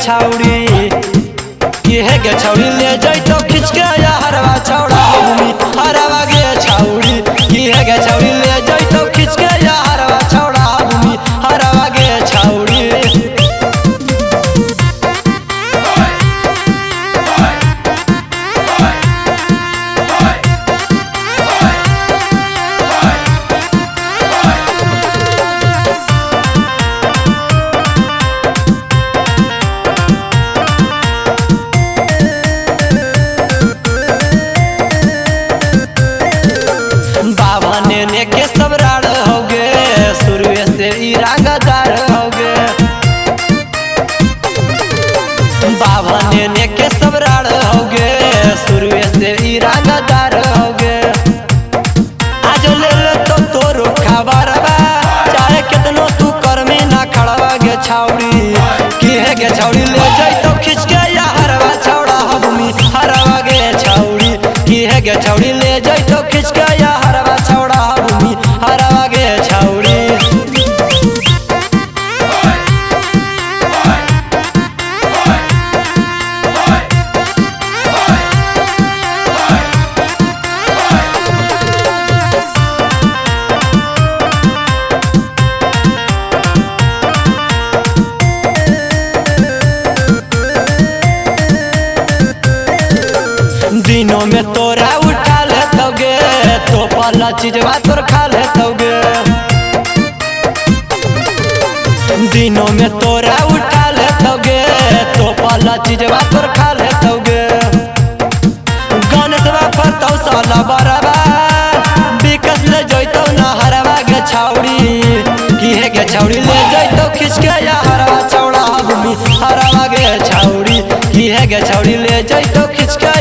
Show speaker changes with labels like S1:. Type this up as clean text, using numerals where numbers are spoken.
S1: छाउड़ी की है गे छौड़ी ले जैतो खिंच के या हरवा छौड़ा घूमी हरवा गे छौड़ी की है गे छौड़ी ले जैतो खिंच के या हरवा छौड़ा घूमी हरवा गे छौड़ी। के सब राड़ होगे शुरुए से ई रंगदार होगे बाबा ने के सब राड़ होगे शुरुए से ई रंगदार होगे आज ले ले तो तोर खबर बा चाहे कितनो तू कर्मी ना खड़वा गे छौड़ी की है गे छौड़ी ले जैतो खिंच के या हरवा छौड़ा घूमी हरवा गे छौड़ी की है गे छौड़ी ले जैतो खिंच के या हरवा छौड़ा हरवा गे छौड़ी। दिनों में तोरा उठा लेतोगे तो पहला चीजवा तोर खा लेतोगे दिनों में तोरा उठा लेतोगे तो पहला चीजवा तोर खा लेतोगे गणेशवा फरतौ साला बरबा विकास ले जैतो ना हरवा गे छौड़ी की है गे छौड़ी ले जैतो खिंच के या हरवा छौड़ा घूमी हरवा गे छौड़ी की है गे छौड़ी ले जैतो खिंच के